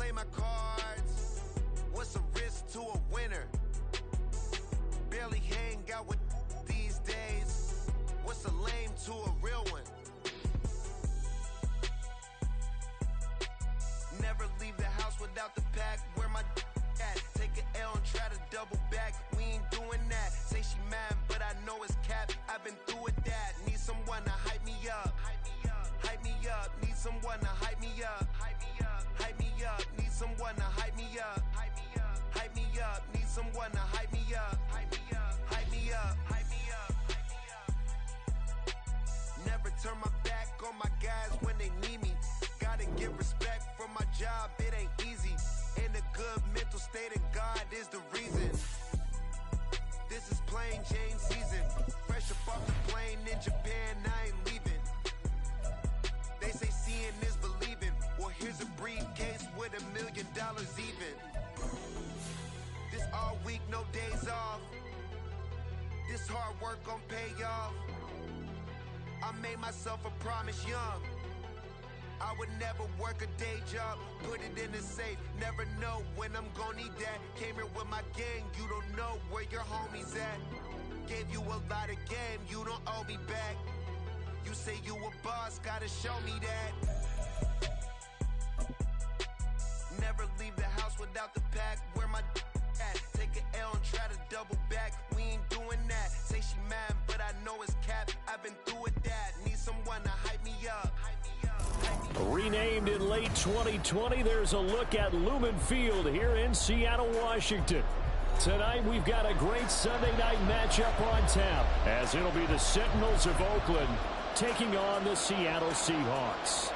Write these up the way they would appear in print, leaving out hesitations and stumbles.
play my cards. What's a risk to a winner? Barely hang out with these days. What's a lame to a real one? Never leave the house without the pack. Where my at? Take an L and try to double back. We ain't doing that. Say she mad, but I know it's cap. I've been through with that. Need someone to hype me up. Hype me up. Need someone to hype me up. Hype me up. Need someone to hype me up. Hype me up. Need someone to hype me up. Hype me up. Never turn my back on my guys when they need me. Gotta get respect from my job, it ain't easy. In a good mental state of God is the reason. This is plain Jane season. Fresh up off the plane in Japan, I ain't leaving. They say seeing is believing. Well, here's a briefcase with $1 million even. This all week, no days off. This hard work gon' pay off. I made myself a promise young. I would never work a day job, put it in the safe. Never know when I'm gon' need that. Came here with my gang, you don't know where your homies at. Gave you a lot of game, you don't owe me back. You say you a boss, gotta show me that. Never leave the house without the pack. Where my at? Take an L and try to double back. We ain't doing that. Say she mad, but I know it's cap. I've been through with that. Need someone to hype me up. Renamed in late 2020, there's a look at Lumen Field here in Seattle, Washington. Tonight, we've got a great Sunday night matchup on tap, as it'll be the Sentinels of Oakland taking on the Seattle Seahawks.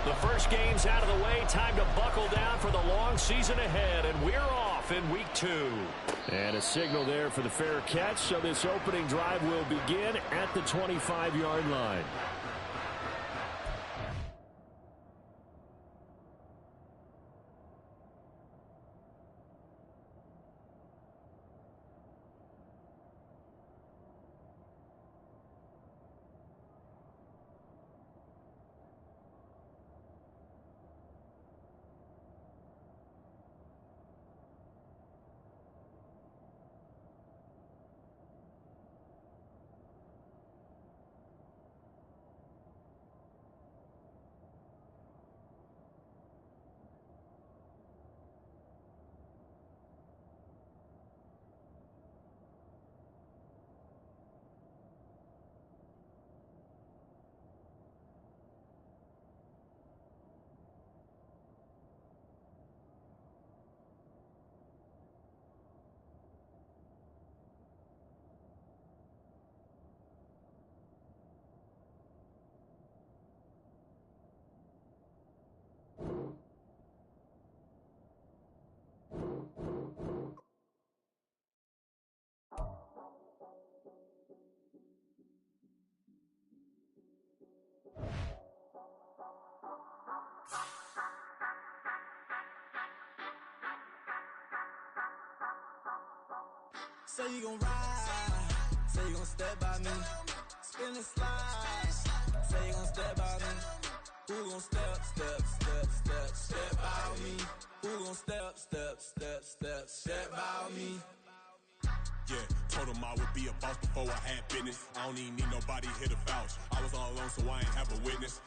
The first game's out of the way. Time to buckle down for the long season ahead, and we're off in week 2. And a signal there for the fair catch, so this opening drive will begin at the 25-yard line. Say you gon' ride, say you gon' step by me, spin and slide, say you gon' step by me, who gon' step by me, who gon' step by me. Yeah, told him I would be a boss before I had business. I don't even need nobody here to vouch. I was all alone, so I ain't have a witness.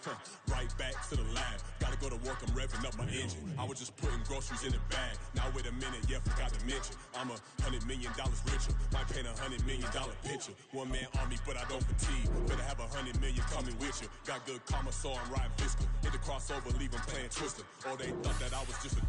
Right back to the lab. Gotta go to work, I'm revving up my engine. I was just putting groceries in the bag. Now wait a minute, yeah, forgot to mention. I'm $100 million richer. Might paint $100 million picture. One man army, but I don't fatigue. Better have $100 million coming with you. Got good karma, so I'm riding fiscal. Hit the crossover, leave them playing Twister. Or they thought that I was just a...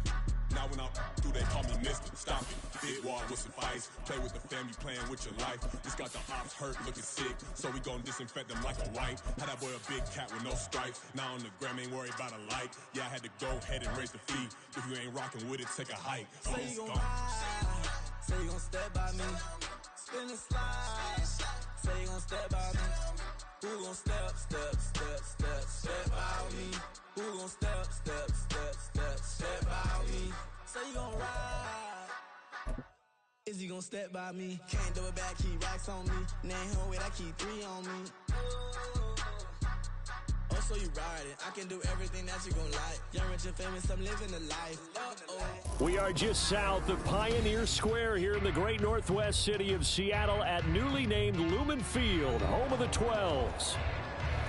Now when I do, they call me Mister. Stop it. Big wall with some ice. Play with the family, playing with your life. Just got the ops hurt, looking sick. So we gon' disinfect them like a wipe. Had that boy a big cat with no stripes. Now on the gram, ain't worried about a light. Yeah, I had to go ahead and raise the fee. If you ain't rocking with it, take a hike. Say you gon' ride, say you gon' step by me, spin and slide. Say you gon' step by me, who gon' step by me, who gon' step by me. Say you gon' ride, Says you gon' step by me. Can't do it back, keep racks on me. Name home with, I keep 3 on me. Oh, so you ride it. I can do everything that you gon' like. Young, rich, and famous, I'm living the life. We are just south of Pioneer Square here in the great northwest city of Seattle at newly named Lumen Field, home of the 12s.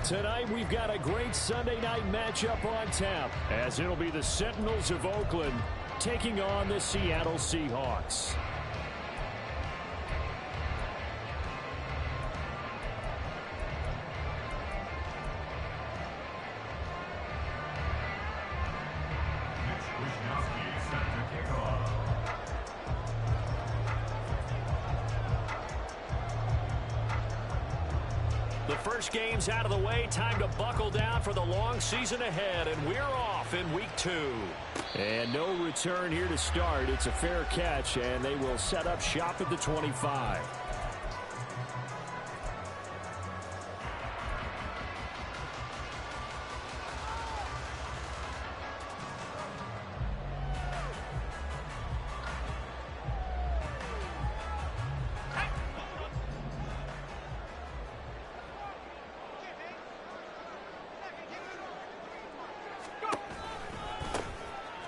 Tonight, we've got a great Sunday night matchup on tap, as it'll be the Sentinels of Oakland taking on the Seattle Seahawks. The first game's out of the way. Time to buckle down for the long season ahead, and we're off in week 2. And no return here to start. It's a fair catch, and they will set up shop at the 25.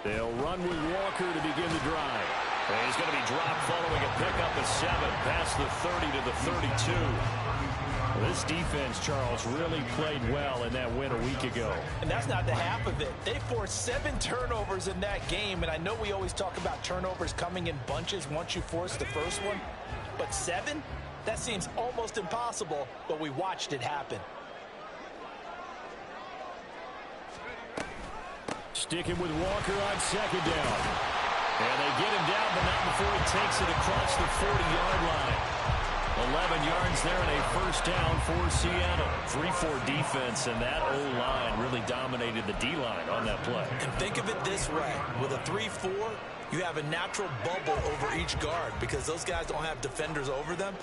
They'll run with Walker to begin the drive. And he's going to be dropped following a pickup of 7 past the 30 to the 32. Well, this defense, Charles, really played well in that win a week ago. And that's not the half of it. They forced 7 turnovers in that game, and I know we always talk about turnovers coming in bunches once you force the first one, but 7? That seems almost impossible, but we watched it happen. Sticking with Walker on second down. And they get him down, but not before he takes it across the 40-yard line. 11 yards there and a first down for Seattle. 3-4 defense, and that O-line really dominated the D-line on that play. And think of it this way. With a 3-4, you have a natural bubble over each guard because those guys don't have defenders over them.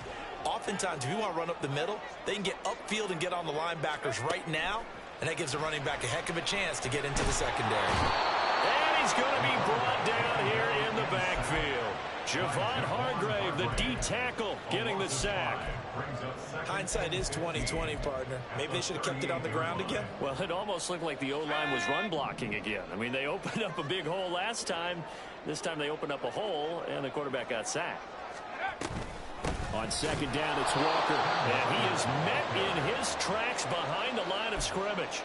Oftentimes, if you want to run up the middle, they can get upfield and get on the linebackers right now, and that gives the running back a heck of a chance to get into the secondary. And he's going to be brought down here in the backfield. Javon Hargrave, the D tackle, getting the sack. Hindsight is 20/20, partner. Maybe they should have kept it on the ground again. Well, it almost looked like the O-line was run blocking again. I mean, they opened up a big hole last time. This time they opened up a hole, and the quarterback got sacked. On second down, it's Walker, and he is met in his tracks behind the line of scrimmage.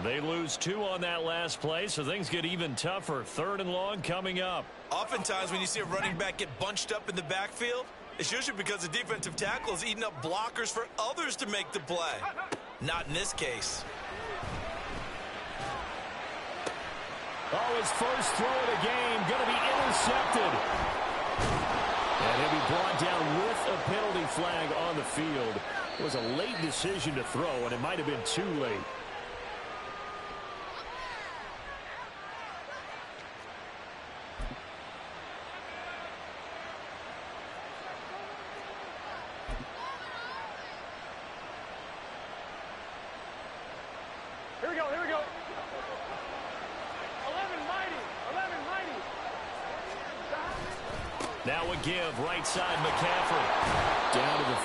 They lose 2 on that last play, so things get even tougher. 3rd and long coming up. Oftentimes, when you see a running back get bunched up in the backfield, it's usually because the defensive tackle is eating up blockers for others to make the play. Not in this case. Oh, his first throw of the game going to be intercepted. And he'll be brought down with a penalty flag on the field. It was a late decision to throw, and it might have been too late. Here we go, here we go. 11 mighty, 11 mighty. Now a give, right side McCaffrey. Down to the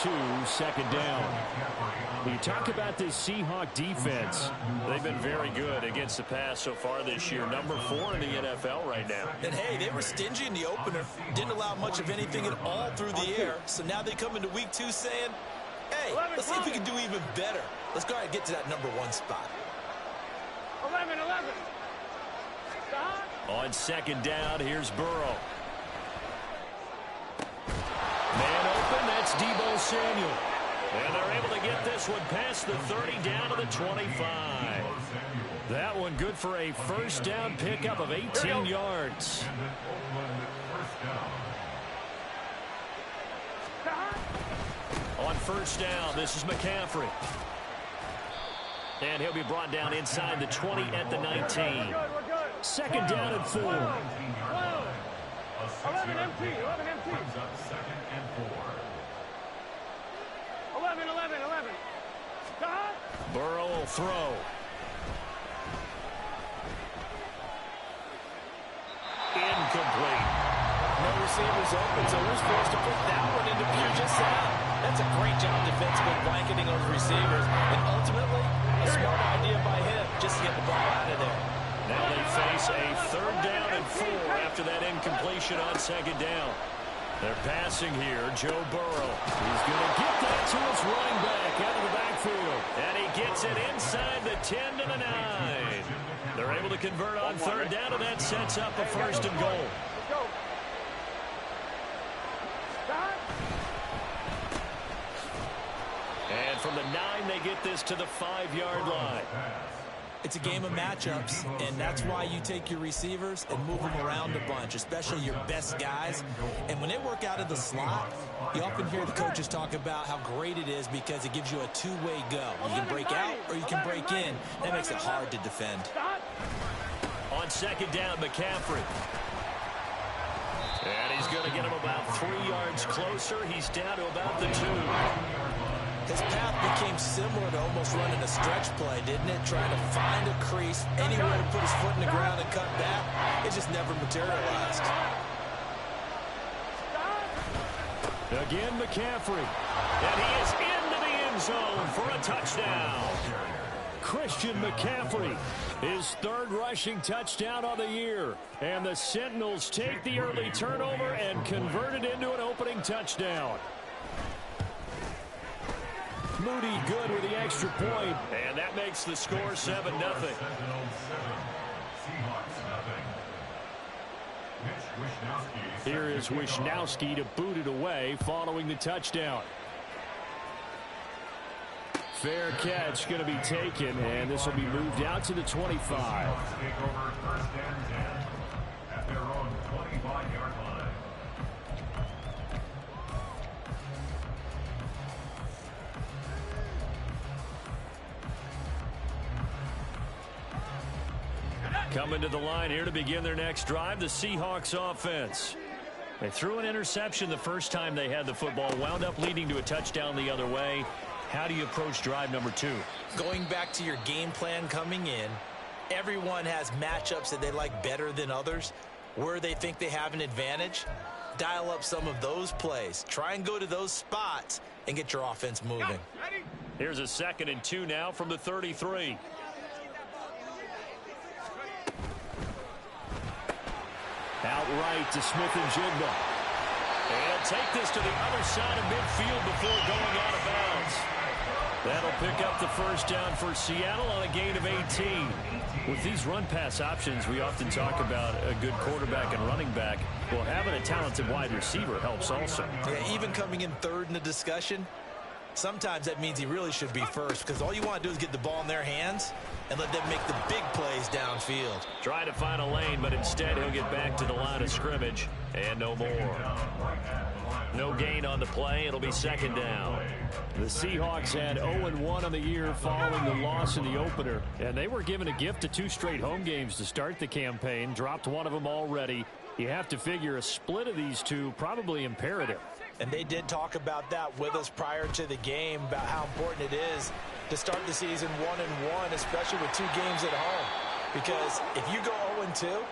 42, second down. When you talk about this Seahawk defense, they've been very good against the pass so far this year. Number 4 in the NFL right now. And hey, they were stingy in the opener. Didn't allow much of anything at all through the air. So now they come into week 2 saying, hey, let's see if we can do even better. Let's go ahead and get to that number 1 spot. 11. On second down, here's Burrow. Man open, that's Deebo Samuel. And they're able to get this one past the 30 down to the 25. That one good for a first down pickup of 18 yards. On first down, this is McCaffrey. And he'll be brought down inside the 20 at the 19. Second down and 4. 11 empty, 11 empty. 11. Burrow will throw. Incomplete. No receivers open, so he was forced to put that one into Puget Sound. That's a great job defensively blanketing those receivers, and ultimately, a smart idea by him just to get the ball out of there. Now they face a 3rd down and 4 after that incompletion on 2nd down. They're passing here. Joe Burrow. He's going to get that to his running back out of the backfield. And he gets it inside the 10 to the 9. They're able to convert on 3rd down, and that sets up a 1st and goal. Let's go. Stop. And from the 9, they get this to the 5-yard line. It's a game of matchups, and that's why you take your receivers and move them around a bunch, especially your best guys. And when they work out of the slot, you often hear the coaches talk about how great it is because it gives you a two-way go. You can break out or you can break in. That makes it hard to defend. On 2nd down, McCaffrey. And he's going to get him about 3 yards closer. He's down to about the 2. His path became similar to almost running a stretch play, didn't it? Trying to find a crease, anywhere to put his foot in the ground and cut back. It just never materialized. Again, McCaffrey. And he is into the end zone for a touchdown. Christian McCaffrey, his 3rd rushing touchdown of the year. And the Sentinels take the early turnover and convert it into an opening touchdown. Moody good with the extra point, and that makes the score 7-0. Here is Wisnowski to boot it away following the touchdown. Fair catch going to be taken, and this will be moved out to the 25. Coming to the line here to begin their next drive, the Seahawks offense. They threw an interception the first time they had the football, wound up leading to a touchdown the other way. How do you approach drive number 2? Going back to your game plan coming in, everyone has matchups that they like better than others. Where they think they have an advantage, dial up some of those plays. Try and go to those spots and get your offense moving. Here's a 2nd and 2 now from the 33. Outright to Smith-Njigba. And take this to the other side of midfield before going out of bounds. That'll pick up the 1st down for Seattle on a gain of 18. With these run-pass options, we often talk about a good quarterback and running back. Well, having a talented wide receiver helps also. Yeah, even coming in 3rd in the discussion, sometimes that means he really should be 1st because all you want to do is get the ball in their hands and let them make the big plays downfield. Try to find a lane, but instead he'll get back to the line of scrimmage and no more. No gain on the play. It'll be 2nd down. The Seahawks had 0-1 on the year following the loss in the opener, and they were given a gift of 2 straight home games to start the campaign. Dropped one of them already. You have to figure a split of these two probably imperative. And they did talk about that with us prior to the game, about how important it is to start the season 1-1, especially with 2 games at home. Because if you go 0-2,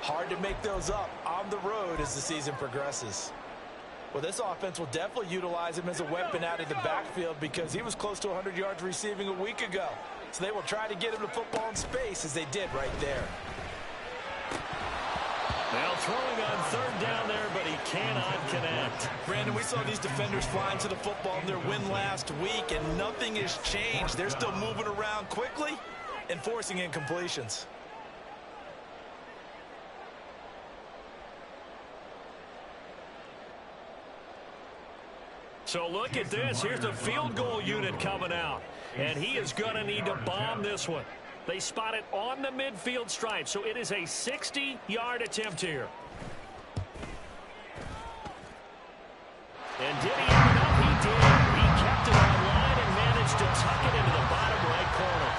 hard to make those up on the road as the season progresses. Well, this offense will definitely utilize him as a weapon out of the backfield because he was close to 100 yards receiving a week ago. So they will try to get him the football in space as they did right there. Now throwing on 3rd down there, but he cannot connect. Brandon, we saw these defenders flying to the football in their win last week, and nothing has changed. They're still moving around quickly and forcing incompletions. So look at this. Here's the field goal unit coming out, and he is going to need to bomb this one. They spot it on the midfield stripe, so it is a 60-yard attempt here. And did he end it up? He did. He kept it online and managed to tuck it into the bottom right corner.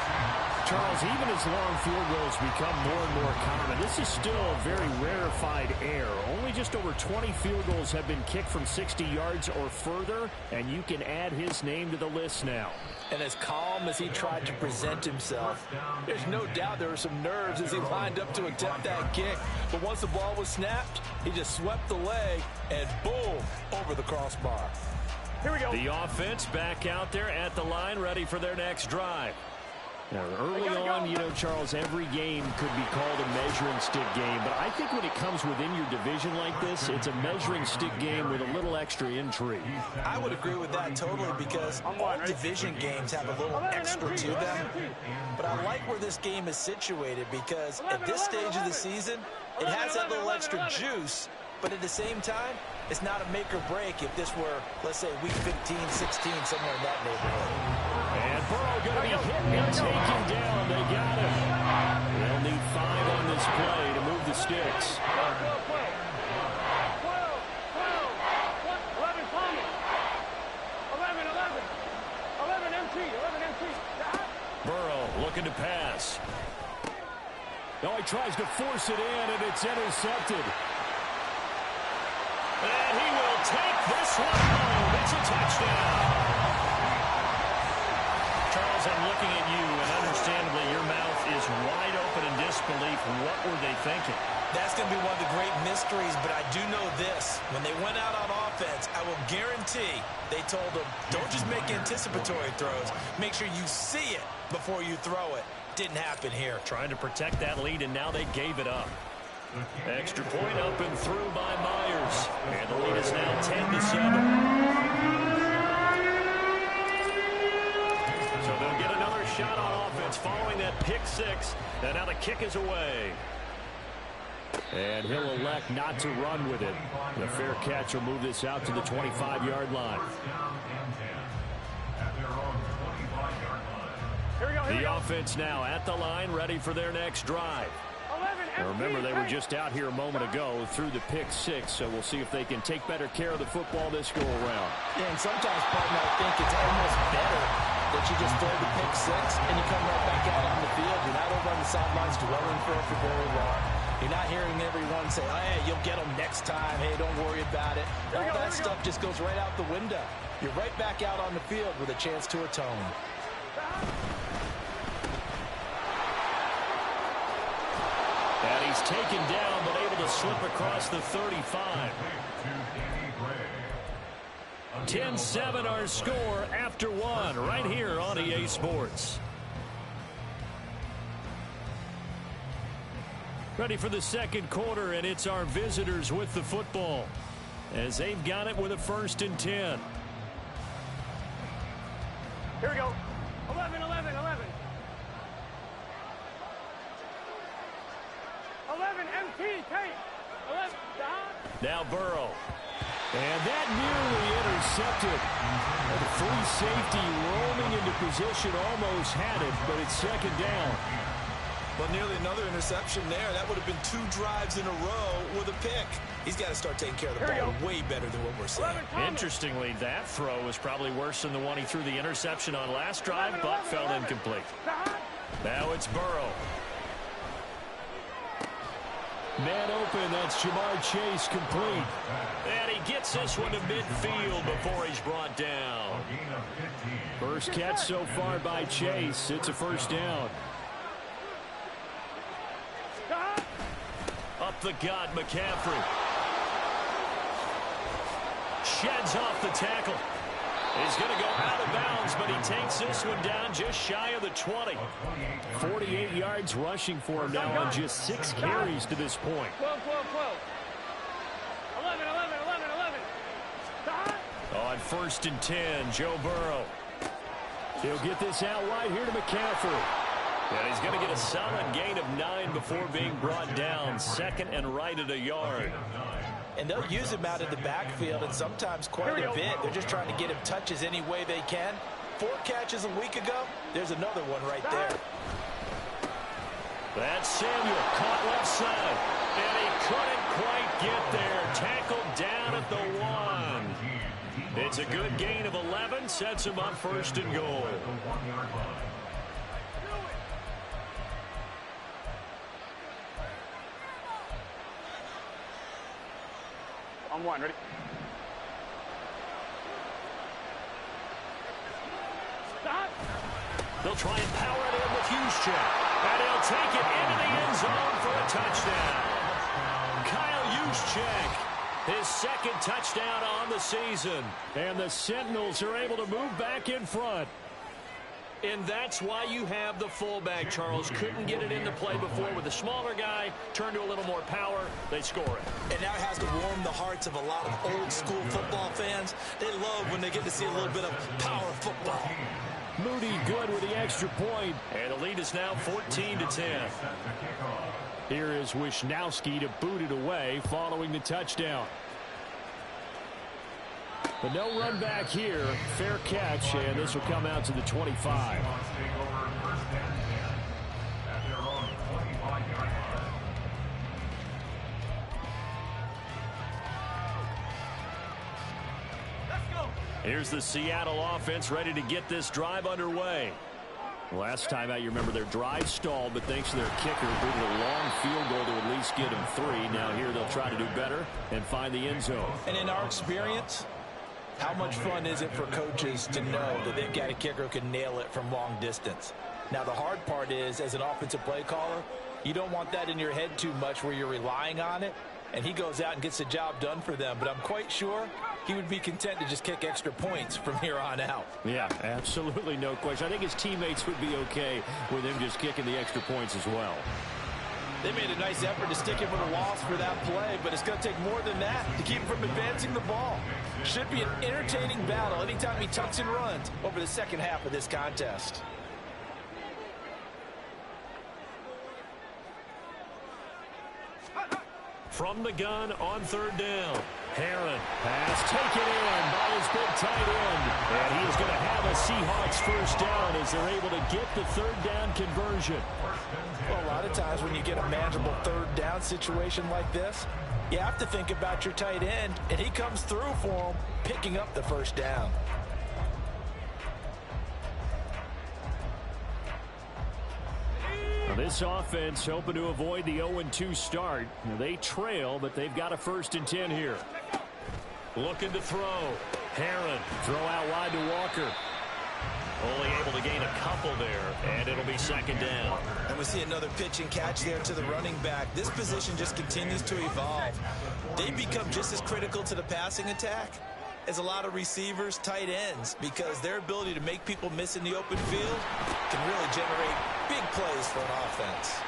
Charles, even as long field goals become more and more common, this is still a very rarefied air. Only just over 20 field goals have been kicked from 60 yards or further, and you can add his name to the list now. And as calm as he tried to present himself, there's no doubt there were some nerves as he lined up to attempt that kick. But once the ball was snapped, he just swept the leg and boom, over the crossbar. Here we go. The offense back out there at the line, ready for their next drive. Now, early on, you know, Charles, every game could be called a measuring stick game. But I think when it comes within your division like this, it's a measuring stick game with a little extra intrigue. I would agree with that totally because all division games have a little extra to them. But I like where this game is situated because at this stage of the season, it has that little extra juice. But at the same time, it's not a make or break if this were, let's say, week 15, 16, somewhere in that neighborhood. And Burrow going to be hit and taken down. They got him. They'll need 5 on this play to move the sticks. 12, 11, Palmer. 11, MT. Burrow looking to pass. No, he tries to force it in, and it's intercepted. And he will take this one home. It's a touchdown. Charles, I'm looking at you, and understandably your mouth is wide open in disbelief. What were they thinking? That's going to be one of the great mysteries, but I do know this. When they went out on offense, I will guarantee they told them, don't just make anticipatory throws. Make sure you see it before you throw it. Didn't happen here. Trying to protect that lead, and now they gave it up. Extra point up and through by Myers. And the lead is now 10-7. So they'll get another shot on offense following that pick six. And now the kick is away. And he'll elect not to run with it. The fair catch will move this out to the 25-yard line. The offense now at the line, ready for their next drive. Now remember, they were just out here a moment ago through the pick six, so we'll see if they can take better care of the football this go-around. Yeah, and sometimes, partner, I think it's almost better that you just throw the pick six and you come right back out on the field. You're not over on the sidelines dwelling for it for very long. You're not hearing everyone say, oh, hey, you'll get them next time. Hey, don't worry about it. All that stuff just goes right out the window. You're right back out on the field with a chance to atone. And he's taken down, but able to slip across the 35. 10-7 our score after one right here on EA Sports. Ready for the second quarter, and it's our visitors with the football as they've got it with a 1st and 10. Here we go. 11. 11, MT, take. 11, now Burrow. And that nearly intercepted. The free safety roaming into position almost had it, but it's 2nd down. Well, nearly another interception there. That would have been 2 drives in a row with a pick. He's got to start taking care of the ball way better than what we're seeing. Interestingly, that throw was probably worse than the one he threw the interception on last drive, but fell incomplete. Now it's Burrow. Man open, that's Jamar Chase complete. And he gets this one to midfield before he's brought down. First catch so far by Chase. It's a 1st down. Up the gut, McCaffrey. Sheds off the tackle. He's going to go out of bounds, but he takes this one down just shy of the 20. 48 yards rushing for him now on just 6 carries to this point. 12. 11. On 1st and 10, Joe Burrow. He'll get this out right here to McCaffrey. And he's going to get a solid gain of 9 before being brought down. 2nd and right at a yard. And they'll use him out in the backfield, and sometimes quite a bit. They're just trying to get him touches any way they can. 4 catches a week ago. There's another one right there. That's Samuel caught left side. And he couldn't quite get there. Tackled down at the 1. It's a good gain of 11. Sets him up 1st and goal. on one. Ready? Stop. They'll try and power it in with Juszczyk. And he'll take it into the end zone for a touchdown. Kyle Juszczyk, his second touchdown on the season. And the Sentinels are able to move back in front. And that's why you have the fullback, Charles. Couldn't get it into play before with the smaller guy. Turned to a little more power. They score it. And now it has to warm the hearts of a lot of old-school football fans. They love when they get to see a little bit of power football. Moody good with the extra point. And the lead is now 14-10. Here is Wisnowski to boot it away following the touchdown. But no run back here. Fair catch, and this will come out to the 25. Here's the Seattle offense ready to get this drive underway. Last time out, you remember their drive stalled, but thanks to their kicker, booted a long field goal to at least get them 3. Now here they'll try to do better and find the end zone. And in our experience, how much fun is it for coaches to know that they've got a kicker who can nail it from long distance? Now, the hard part is, as an offensive play caller, you don't want that in your head too much where you're relying on it, and he goes out and gets the job done for them. But I'm quite sure he would be content to just kick extra points from here on out. Yeah, absolutely no question. I think his teammates would be okay with him just kicking the extra points as well. They made a nice effort to stick him with a loss for that play, but it's going to take more than that to keep him from advancing the ball. Should be an entertaining battle anytime he tucks and runs over the second half of this contest. From the gun on third down. Herron, pass taken in by his big tight end. And he is going to have a Seahawks first down as they're able to get the third down conversion. Well, a lot of times when you get a manageable third down situation like this, you have to think about your tight end, and he comes through for him, picking up the first down. Now this offense hoping to avoid the 0-2 start. Now they trail, but they've got a 1st and 10 here. Looking to throw. Herron, throw out wide to Walker. Only able to gain a couple there, and it'll be 2nd down. And we see another pitch and catch there to the running back. This position just continues to evolve. They become just as critical to the passing attack as a lot of receivers, tight ends, because their ability to make people miss in the open field can really generate big plays for an offense.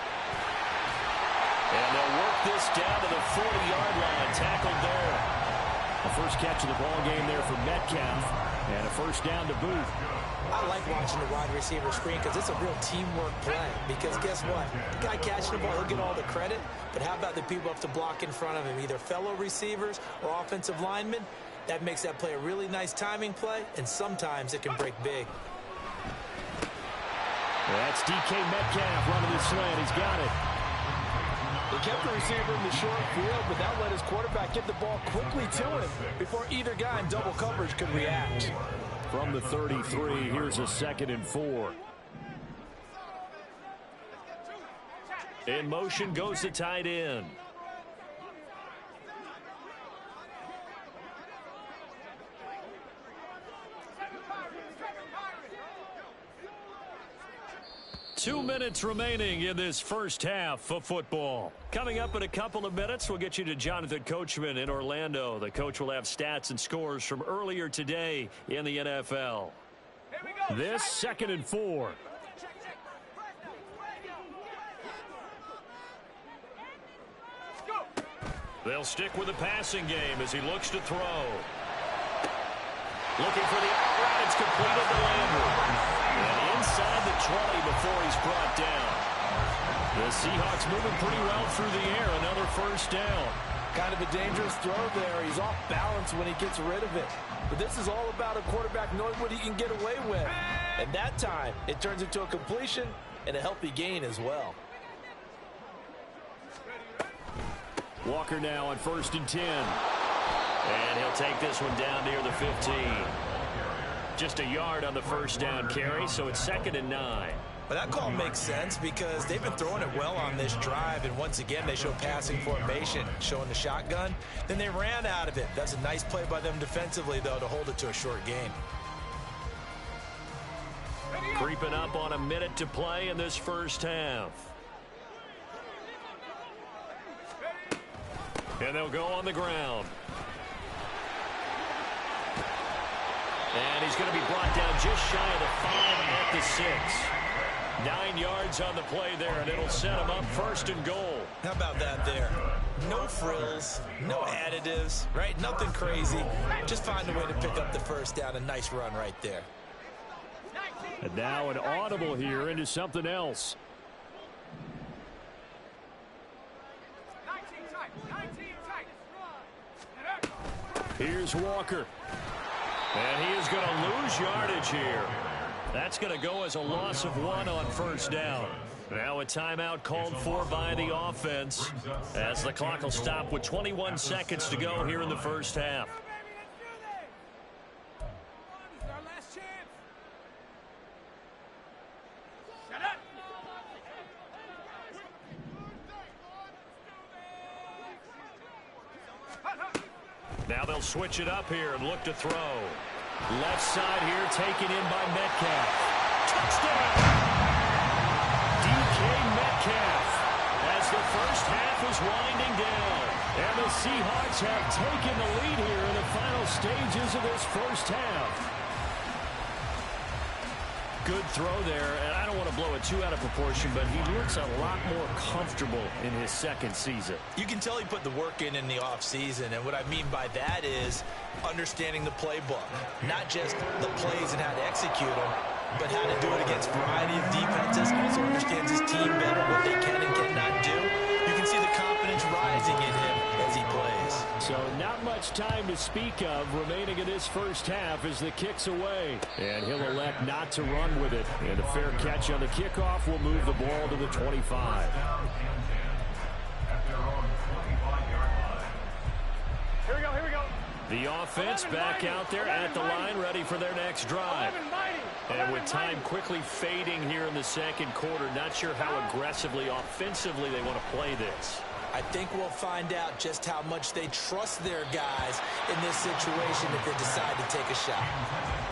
And they'll work this down to the 40-yard line. Tackled there. The first catch of the ball game there for Metcalf, and a 1st down to boot. I like watching the wide receiver screen because it's a real teamwork play. Because guess what? The guy catching the ball, he'll get all the credit. But how about the people up to block in front of him, either fellow receivers or offensive linemen? That makes that play a really nice timing play, and sometimes it can break big. That's DK Metcalf running the slant. He's got it. They kept the receiver in the short field, but that let his quarterback get the ball quickly to him before either guy in double coverage could react. From the 33, here's a 2nd and 4. In motion goes the tight end. Two minutes remaining in this first half of football. Coming up in a couple of minutes, we'll get you to Jonathan Coachman in Orlando. The coach will have stats and scores from earlier today in the NFL. This 2nd and 4. They'll stick with the passing game as he looks to throw. Looking for the out route. It's completed to Landry. And inside the 20 before he's brought down. The Seahawks moving pretty well through the air. Another 1st down. Kind of a dangerous throw there. He's off balance when he gets rid of it. But this is all about a quarterback knowing what he can get away with. And that time, it turns into a completion and a healthy gain as well. Walker now on 1st and 10. And he'll take this one down near the 15. Just a yard on the 1st down carry, so it's 2nd and 9. But that call makes sense because they've been throwing it well on this drive, and once again, they show passing formation, showing the shotgun. Then they ran out of it. That's a nice play by them defensively, though, to hold it to a short gain. Creeping up on a minute to play in this first half. And they'll go on the ground. And he's going to be brought down just shy of the 5 at the 6. 9 yards on the play there, and it'll set him up 1st and goal. How about that there? No frills, no additives, right? Nothing crazy. Just find a way to pick up the first down. A nice run right there. And now an audible here into something else. 19 tight. Here's Walker. And he is going to lose yardage here. That's going to go as a loss of 1 on 1st down. Now a timeout called for by the offense as the clock will stop with 21 seconds to go here in the first half. Now they'll switch it up here and look to throw. Left side here taken in by Metcalf. Touchdown! DK Metcalf as the first half is winding down. And the Seahawks have taken the lead here in the final stages of this first half. Good throw there, and I don't want to blow it too out of proportion, but he looks a lot more comfortable in his second season. You can tell he put the work in the offseason, and what I mean by that is understanding the playbook. Not just the plays and how to execute them, but how to do it against a variety of defenses. Also understands his team better, what they can and cannot do. You can see the confidence rising in him as he plays. So not much time to speak of remaining in this first half as the kick's away. And he'll elect not to run with it. And a fair catch on the kickoff will move the ball to the 25. Here we go. The offense back out there at the line, ready for their next drive. And with time quickly fading here in the second quarter, not sure how aggressively, offensively they want to play this. I think we'll find out just how much they trust their guys in this situation if they decide to take a shot.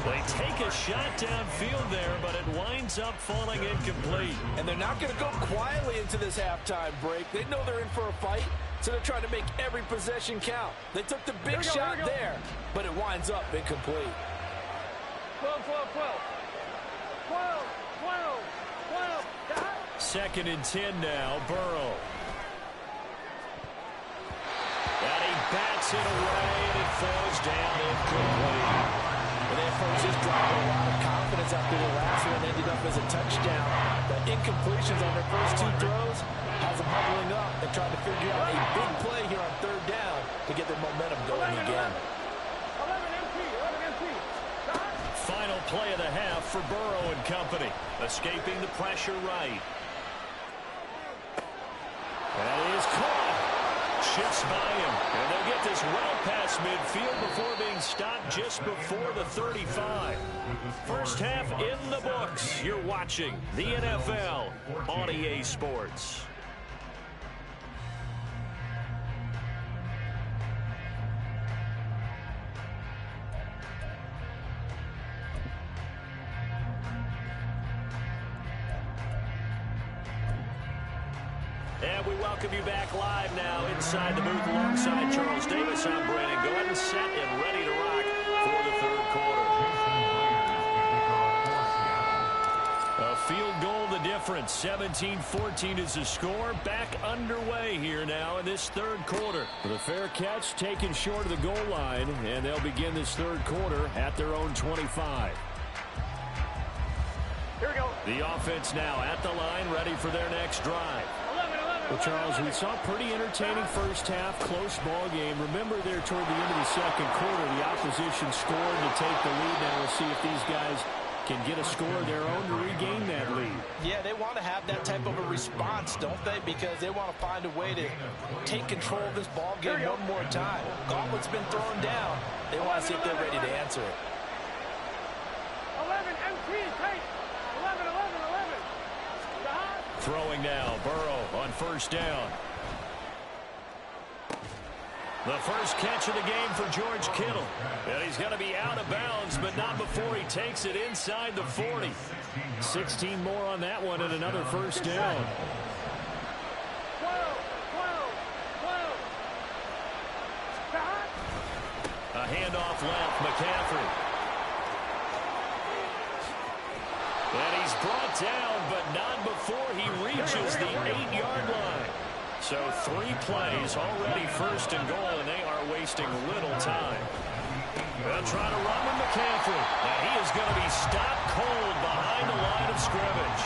They take a shot downfield there, but it winds up falling incomplete. And they're not going to go quietly into this halftime break. They know they're in for a fight, so they're trying to make every possession count. They took the big shot there, but it winds up incomplete. 12. 2nd and 10 now, Burrow. And he bats it away, and it falls down incomplete. Well, they approached this drive with a lot of confidence after the last one ended up as a touchdown. The incompletions on their first 2 throws has them huddling up and trying to figure out a big play here on 3rd down to get their momentum going again. 11 MT. Final play of the half for Burrow and company. Escaping the pressure right. That is caught. Shifts by him. And they'll get this well past midfield before being stopped just before the 35. First half in the books. You're watching the NFL on EA Sports. And we welcome you back live now inside the booth alongside Charles Davis. I'm Brandon Gordon, set and ready to rock for the 3rd quarter. A field goal the difference. 17-14 is the score. Back underway here now in this 3rd quarter. With a fair catch taken short of the goal line, and they'll begin this 3rd quarter at their own 25. Here we go. The offense now at the line, ready for their next drive. Well, Charles, we saw a pretty entertaining first half, close ball game. Remember there toward the end of the second quarter, the opposition scored to take the lead. Now we'll see if these guys can get a score of their own to regain that lead. Yeah, they want to have that type of a response, don't they? Because they want to find a way to take control of this ball game one more time. Gauntlet's been thrown down. They want to see if they're ready to answer it. 11 MT, tight. 11. Throwing now, Burrow on first down. The first catch of the game for George Kittle. And he's going to be out of bounds, but not before he takes it inside the 40. 16 more on that one and another first down. 12. A handoff left, McCaffrey. And he's brought down, but not before he reaches the 8-yard line. So 3 plays already first and goal, and they are wasting little time. They'll try to run with McCaffrey. And he is going to be stopped cold behind the line of scrimmage.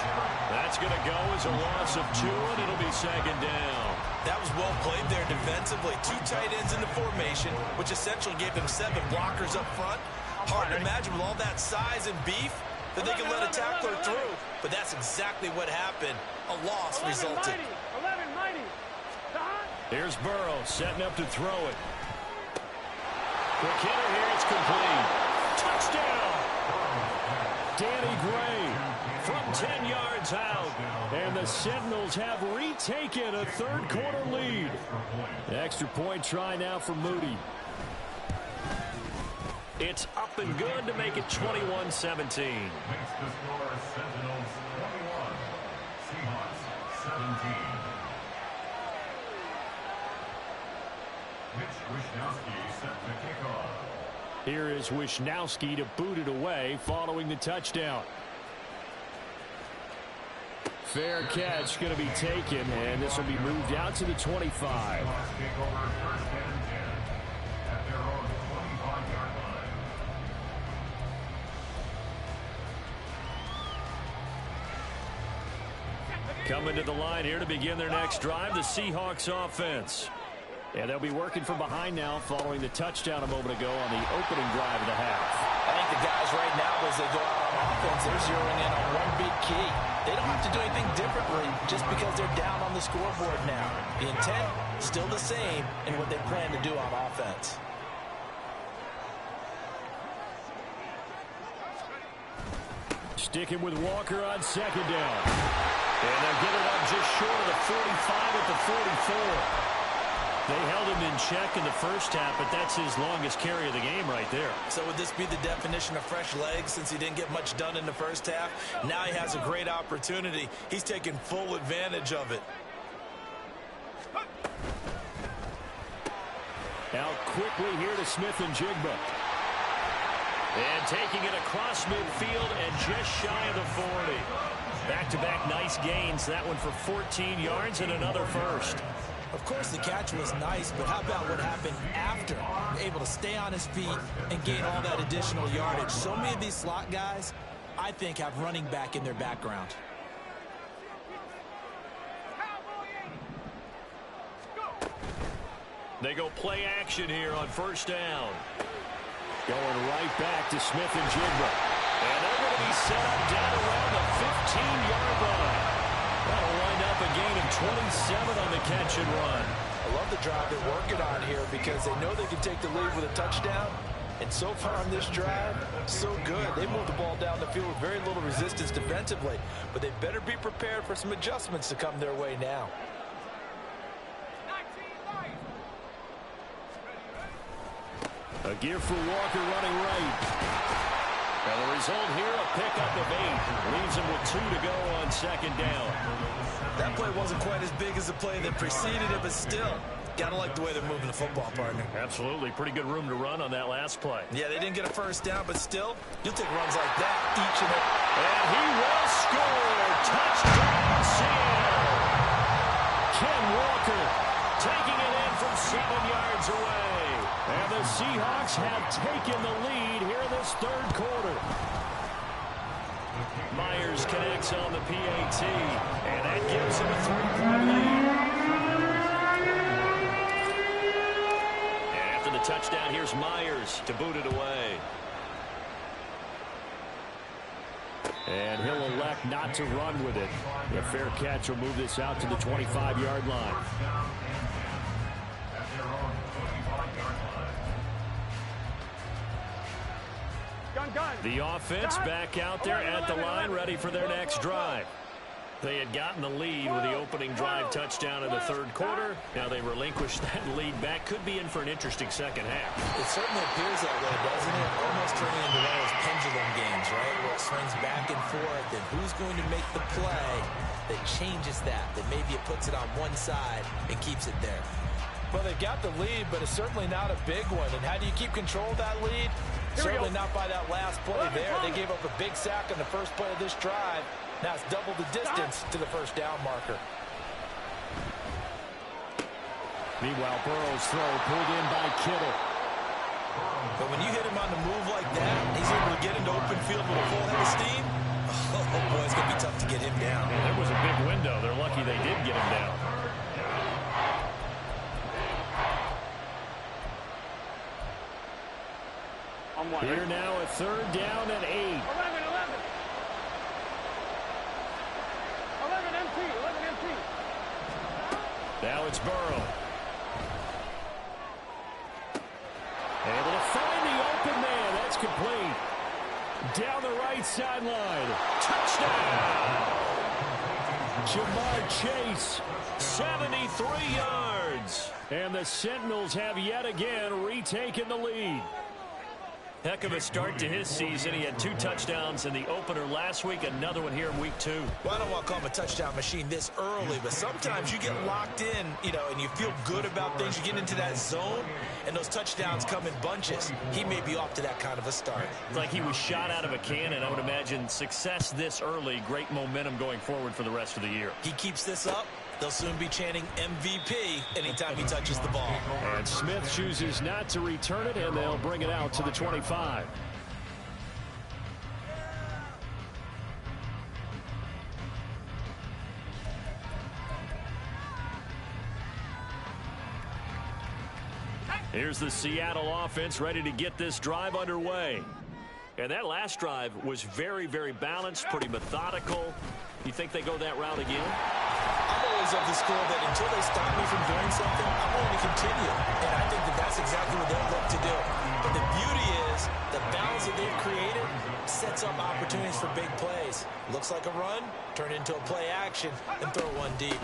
That's going to go as a loss of 2, and it'll be second down. That was well played there defensively. 2 tight ends in the formation, which essentially gave him 7 blockers up front. Hard to imagine with all that size and beef that they can let a tackler through. But that's exactly what happened. A loss resulted. 11-90. Here's Burrow setting up to throw it. Quick hitter here, it's complete. Touchdown! Danny Gray from 10 yards out. And the Sentinels have retaken a third-quarter lead. Extra point try now for Moody. It's up and good to make it 21-17. Makes the score Sentinels 21, Seahawks 17. Wishnowsky set the kickoff. Here is Wishnowsky to boot it away following the touchdown. Fair catch going to be taken, and this will be moved out to the 25. Seahawks take over first and 10 at their own 25-yard line. Coming to the line here to begin their next drive, the Seahawks offense. And they'll be working from behind now following the touchdown a moment ago on the opening drive of the half. I think the guys right now, as they go out on offense, they're zeroing in on one big key. They don't have to do anything differently just because they're down on the scoreboard now. The intent, still the same in what they plan to do on offense. Sticking with Walker on second down. And they'll get it up just short of the 45 at the 44. They held him in check in the first half, but that's his longest carry of the game right there. So would this be the definition of fresh legs since he didn't get much done in the first half? Now he has a great opportunity. He's taking full advantage of it. Now quickly here to Smith and Jigba. And taking it across midfield and just shy of the 40. Back-to-back nice gains. That one for 14 yards and another first. Of course, the catch was nice, but how about what happened after? Able to stay on his feet and gain all that additional yardage. So many of these slot guys, I think, have running back in their background. They go play action here on first down. Going right back to Smith and Jigba. And they're going to be set up down around the 15-yard line. That'll wind up a gain of 27 on the catch and run. I love the drive they're working on here because they know they can take the lead with a touchdown. And so far on this drive, so good. They moved the ball down the field with very little resistance defensively. But they better be prepared for some adjustments to come their way now. A give for Walker running right. And the result here, a pickup of 8. Leaves him with 2 to go on second down. That play wasn't quite as big as the play that preceded it, but still, gotta like the way they're moving the football, partner. Absolutely. Pretty good room to run on that last play. Yeah, they didn't get a first down, but still, you'll take runs like that each and every. And he will score. Touchdown, Seattle. Ken Walker taking it in from 7 yards away. And the Seahawks have taken the lead here in this third quarter. Myers connects on the PAT, and that gives him a 3-point lead. And after the touchdown, here's Myers to boot it away. And he'll elect not to run with it. The fair catch will move this out to the 25-yard line. Gun. The offense back out there at the line, ready for their next drive. They had gotten the lead with the opening drive touchdown in the third quarter. Now they relinquished that lead back. Could be in for an interesting second half. It certainly appears that way, doesn't it? Almost turning into one of those pendulum games, right? Where it swings back and forth, and who's going to make the play that changes that maybe it puts it on one side and keeps it there. Well, they've got the lead, but it's certainly not a big one. And how do you keep control of that lead? Certainly not by that last play there. They gave up a big sack on the first play of this drive. Now it's double the distance to the first down marker. Meanwhile, Burrow's throw pulled in by Kittle. But when you hit him on the move like that, he's able to get into open field with a full head of steam. Oh, boy, it's going to be tough to get him down. Yeah, there was a big window. They're lucky they did get him down. Here now a third down and 8. 11 empty. Now it's Burrow. Able to find the open man. That's complete. Down the right sideline. Touchdown! Jamar Chase, 73 yards. And the Sentinels have yet again retaken the lead. Heck of a start to his season. He had 2 touchdowns in the opener last week, another one here in week 2. Well, I don't want to call him a touchdown machine this early, but sometimes you get locked in, and you feel good about things. You get into that zone, and those touchdowns come in bunches. He may be off to that kind of a start. It's like he was shot out of a cannon. I would imagine success this early, great momentum going forward for the rest of the year. He keeps this up, they'll soon be chanting MVP anytime he touches the ball. And Smith chooses not to return it, and they'll bring it out to the 25. Here's the Seattle offense ready to get this drive underway. And that last drive was very, very balanced, pretty methodical. You think they go that route again? I'm always of the school that until they stop me from doing something, I'm going to continue. And I think that that's exactly what they'll look to do. But the beauty is the balance that they've created sets up opportunities for big plays. Looks like a run, turn into a play action, and throw one deep.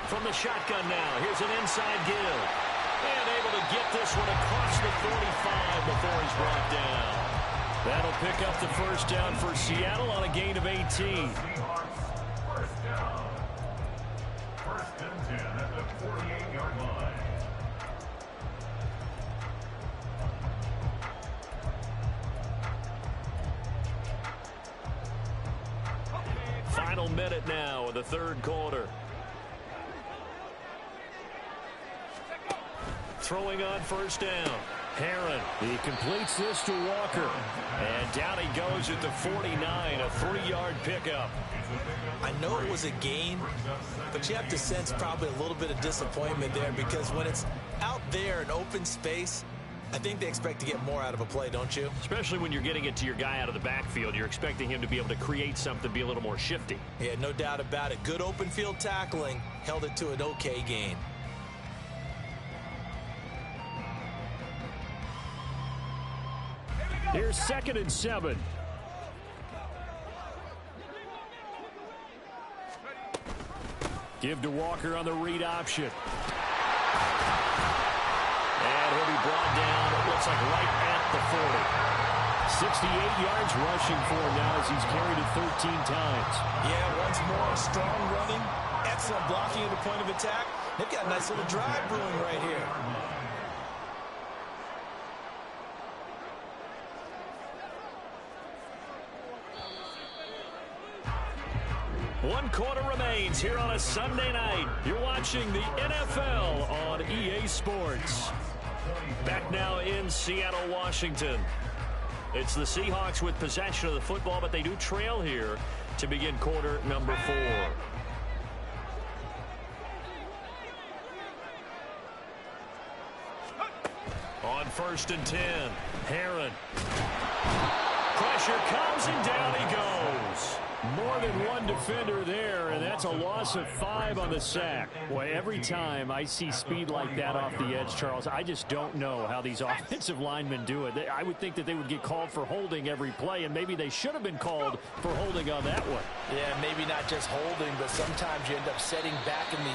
From the shotgun now, here's an inside give. And able to get this one across the 45 before he's brought down. That'll pick up the first down for Seattle on a gain of 18. First down. First and 10 at the 48-yard line. Final minute now of the third quarter. Throwing on first down. Herron, he completes this to Walker. And down he goes at the 49, a 3-yard pickup. I know it was a gain, but you have to sense probably a little bit of disappointment there because when it's out there in open space, I think they expect to get more out of a play, don't you? Especially when you're getting it to your guy out of the backfield. You're expecting him to be able to create something, be a little more shifty. Yeah, no doubt about it. Good open field tackling, held it to an okay gain. Here's 2nd and 7. Give to Walker on the read option. And he'll be brought down, it looks like right at the 40. 68 yards rushing for him now as he's carried it 13 times. Yeah, once more, strong running, excellent blocking at the point of attack. They've got a nice little drive brewing right here. One quarter remains here on a Sunday night. You're watching the NFL on EA Sports. Back now in Seattle, Washington. It's the Seahawks with possession of the football, but they do trail here to begin quarter number 4. On 1st and 10, Herron. Pressure comes and down he goes. More than one defender there, and that's a loss of 5 on the sack. Boy, every time I see speed like that off the edge, Charles, I just don't know how these offensive linemen do it. I would think that they would get called for holding every play, and maybe they should have been called for holding on that one. Yeah, maybe not just holding, but sometimes you end up setting back in the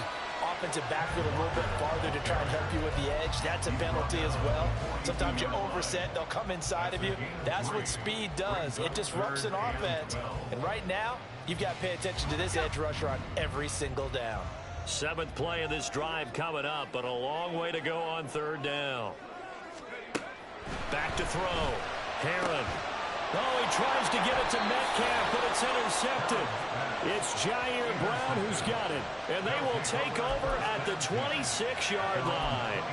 offensive backfield a little bit farther to try and help you with the edge. That's a penalty as well. Sometimes you overset, they'll come inside of you. That's what speed does. It disrupts an offense. And right now, you've got to pay attention to this edge rusher on every single down. 7th play of this drive coming up, but a long way to go on 3rd down. Back to throw. Herron. Oh, he tries to get it to Metcalf, but it's intercepted. It's Jair Brown who's got it, and they will take over at the 26-yard line.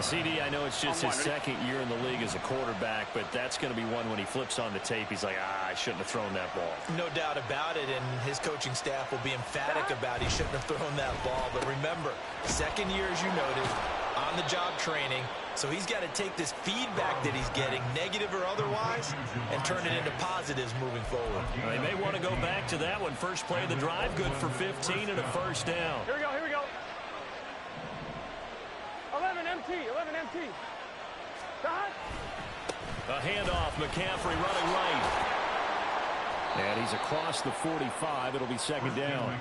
CD, I know it's just his 2nd year in the league as a quarterback, but that's going to be one when he flips on the tape, he's like, I shouldn't have thrown that ball. No doubt about it, and his coaching staff will be emphatic about he shouldn't have thrown that ball. But remember, 2nd year, as you noted, on-the-job training. So he's got to take this feedback that he's getting, negative or otherwise, and turn it into positives moving forward. They may want to go back to that one. First play of the drive, good for 15 and a 1st down. Here we go, here we go. 11 MT. Dot. A handoff, McCaffrey running right. And he's across the 45. It'll be 2nd down.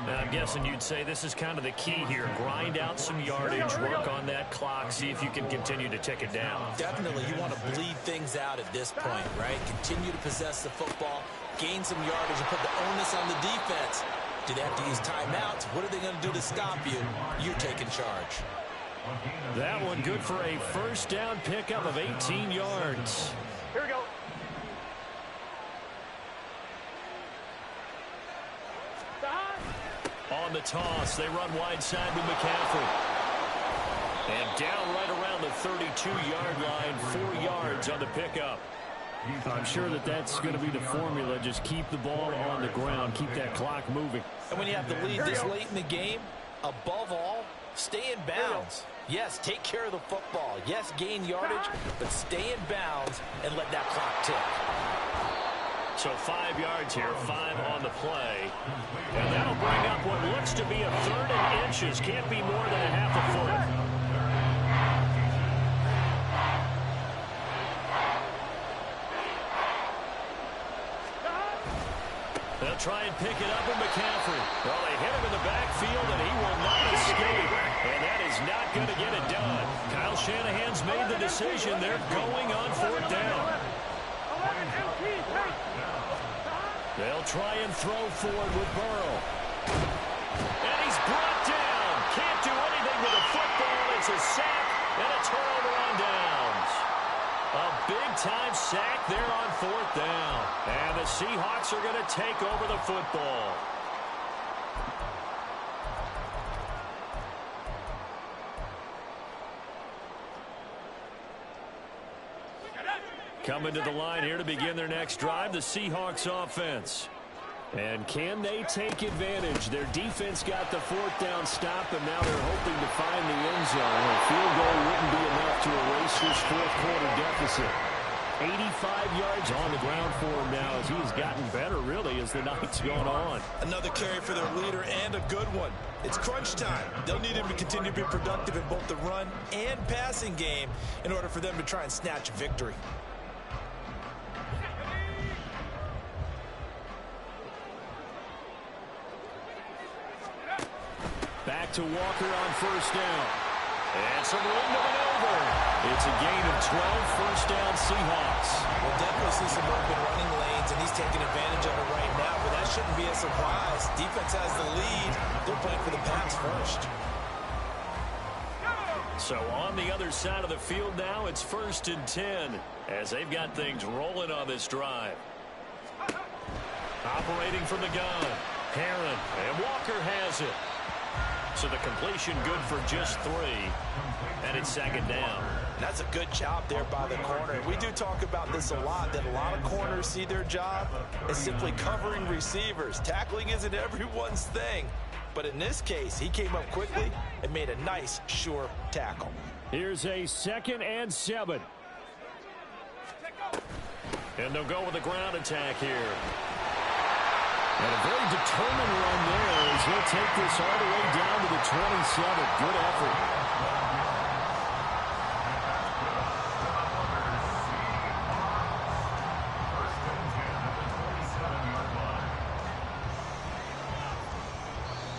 And I'm guessing you'd say this is kind of the key here. Grind out some yardage, work on that clock, see if you can continue to tick it down. Definitely, you want to bleed things out at this point, right? Continue to possess the football, gain some yardage, and put the onus on the defense. Do they have to use timeouts? What are they going to do to stop you? You're taking charge. That one good for a 1st down pickup of 18 yards. Here we go. On the toss, they run wide side with McCaffrey. And down right around the 32-yard line, 4 yards on the pickup. I'm sure that that's going to be the formula. Just keep the ball on the ground, keep that clock moving. And when you have the lead this late in the game, above all, stay in bounds. Yes, take care of the football. Yes, gain yardage, but stay in bounds and let that clock tick. So 5 yards here, 5 on the play. And that'll bring up what looks to be a 3rd and inches. Can't be more than a half a foot. They'll try and pick it up with McCaffrey. Well, they hit him in the backfield, and he will not escape. And that is not going to get it done. Kyle Shanahan's made the decision. They're going on 4th down. They'll try and throw forward with Burrow. And he's brought down. Can't do anything with the football. It's a sack and a turnover on downs. A big-time sack there on 4th down. And the Seahawks are going to take over the football. Coming to the line here to begin their next drive, the Seahawks offense. And can they take advantage? Their defense got the 4th down stop, and now they're hoping to find the end zone. A field goal wouldn't be enough to erase this 4th quarter deficit. 85 yards on the ground for him now as he's gotten better, really, as the night's gone on. Another carry for their leader and a good one. It's crunch time. They'll need him to continue to be productive in both the run and passing game in order for them to try and snatch a victory. Back to Walker on 1st down. And some room to maneuver. It's a gain of 12, 1st down Seahawks. We'll definitely see some open running lanes, and he's taking advantage of it right now, but that shouldn't be a surprise. Defense has the lead. They're playing for the pass first. So on the other side of the field now, it's 1st and 10 as they've got things rolling on this drive. Operating from the gun, Herron, and Walker has it. So the completion good for just 3, and it's 2nd down. That's a good job there by the corner. We do talk about this a lot, that a lot of corners see their job as simply covering receivers. Tackling isn't everyone's thing. But in this case, he came up quickly and made a nice, sure tackle. Here's a 2nd and 7. And they'll go with the ground attack here. And a very determined run there as he'll take this all the way down to the 27. Good effort.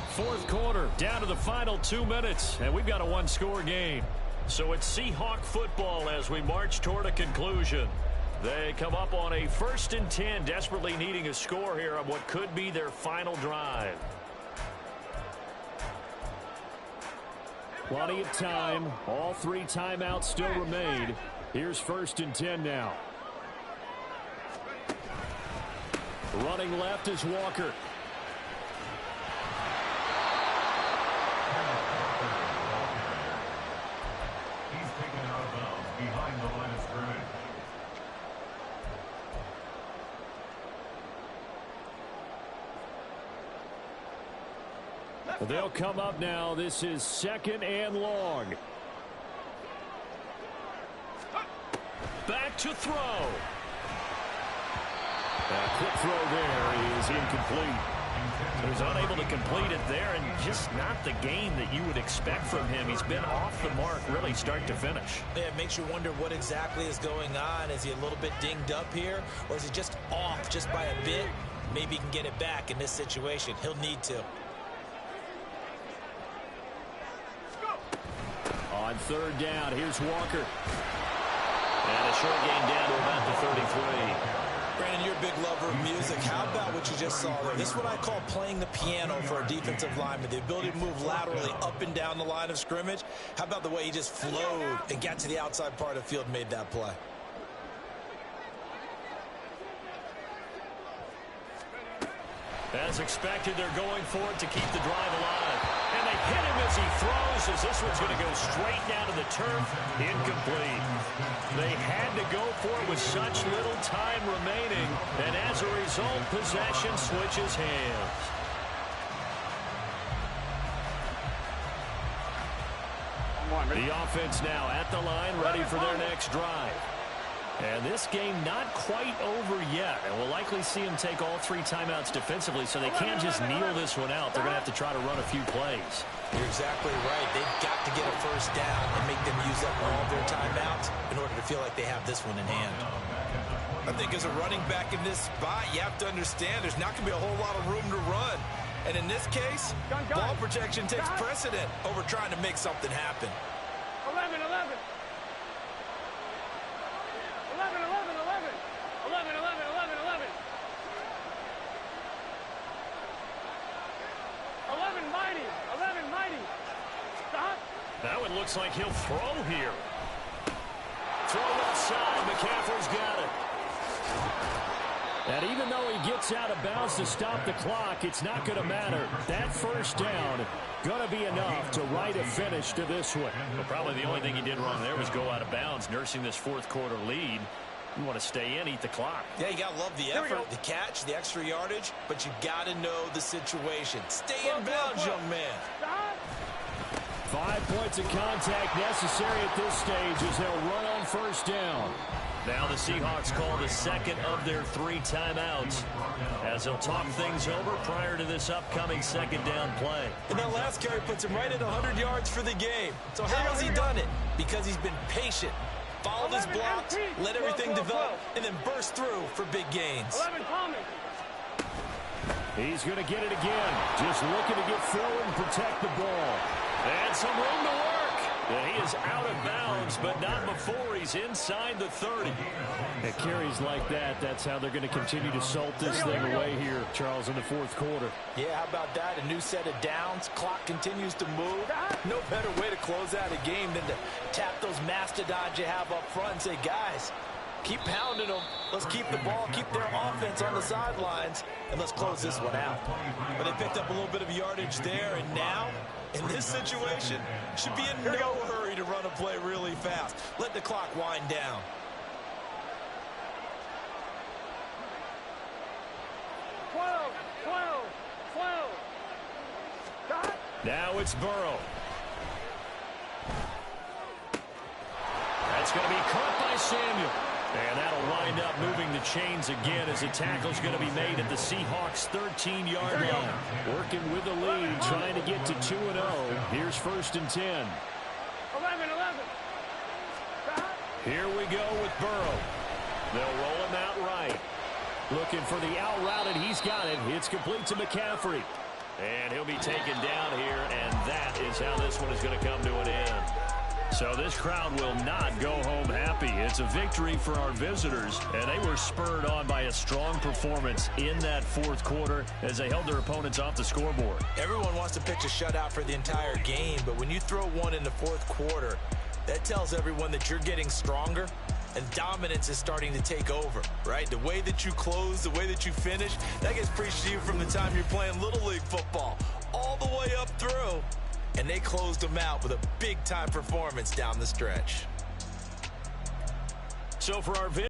Fourth quarter, down to the final 2 minutes, and we've got a one-score game. So it's Seahawk football as we march toward a conclusion. They come up on a 1st and 10, desperately needing a score here on what could be their final drive. Plenty of time. All 3 timeouts still remain. Here's 1st and 10 now. Running left is Walker. They'll come up now. This is 2nd and long. Back to throw. A quick throw there is incomplete. He's unable to complete it there, and just not the game that you would expect from him. He's been off the mark really start to finish. Yeah, it makes you wonder what exactly is going on. Is he a little bit dinged up here, or is he just off just by a bit? Maybe he can get it back in this situation. He'll need to. On 3rd down, here's Walker. And a short gain down to about the 33. Brandon, you're a big lover of music. How about what you just saw there? This is what I call playing the piano for a defensive lineman. The ability to move laterally up and down the line of scrimmage. How about the way he just flowed and got to the outside part of the field and made that play? As expected, they're going for it to keep the drive alive. And they hit him as he throws, as this one's going to go straight down to the turf. Incomplete. They had to go for it with such little time remaining. And as a result, possession switches hands. The offense now at the line, ready for their next drive. And this game not quite over yet. And we'll likely see him take all 3 timeouts defensively, so they can't just kneel this one out. They're going to have to try to run a few plays. You're exactly right. They've got to get a first down and make them use up all their timeouts in order to feel like they have this one in hand. I think as a running back in this spot, you have to understand there's not going to be a whole lot of room to run. And in this case, ball protection takes precedent over trying to make something happen. 11, 11. 11, 11, 11. 11, 11, 11, 11. 11 mighty. 11 mighty. Stop. Now it looks like he'll throw here. Throw left side. McCaffrey's got it. And even though he gets out of bounds to stop the clock, it's not going to matter. That first down going to be enough to write a finish to this one. Well, probably the only thing he did wrong there was go out of bounds, nursing this 4th quarter lead. You want to stay in, eat the clock. Yeah, you got to love the effort, the catch, the extra yardage, but you got to know the situation. Stay in bounds, young man. 5 points of contact necessary at this stage as they'll run on first down. Now the Seahawks call the 2nd of their 3 timeouts as they'll talk things over prior to this upcoming 2nd down play. And that last carry puts him right at 100 yards for the game. So how has he done it? Because he's been patient, followed his blocks, let everything develop, and then burst through for big gains. 11 Thomas. He's going to get it again. Just looking to get forward and protect the ball. And some room to work. And he is out of bounds, but not before he's inside the 30. At carries like that, that's how they're going to continue to salt this thing away here, Charles, in the 4th quarter. Yeah, how about that? A new set of downs. Clock continues to move. No better way to close out a game than to tap those mastodons you have up front and say, guys, keep pounding them. Let's keep the ball, keep their offense on the sidelines, and let's close this one out. But they picked up a little bit of yardage there, and now, in this situation, should be in no hurry to run a play really fast. Let the clock wind down. Now it's Burrow. That's going to be caught by Samuel. And that'll wind up moving the chains again as a tackle's going to be made at the Seahawks' 13-yard line. Working with the lead, trying to get to 2-0. Here's 1st and 10. 11-11. Here we go with Burrow. They'll roll him out right. Looking for the out route, and he's got it. It's complete to McCaffrey. And he'll be taken down here, and that is how this one is going to come to an end. So this crowd will not go home happy. It's a victory for our visitors, and they were spurred on by a strong performance in that 4th quarter as they held their opponents off the scoreboard. Everyone wants to pitch a shutout for the entire game, but when you throw one in the 4th quarter, that tells everyone that you're getting stronger and dominance is starting to take over, right? The way that you close, the way that you finish, that gets preached to you from the time you're playing Little League football all the way up through. And they closed them out with a big-time performance down the stretch. So for our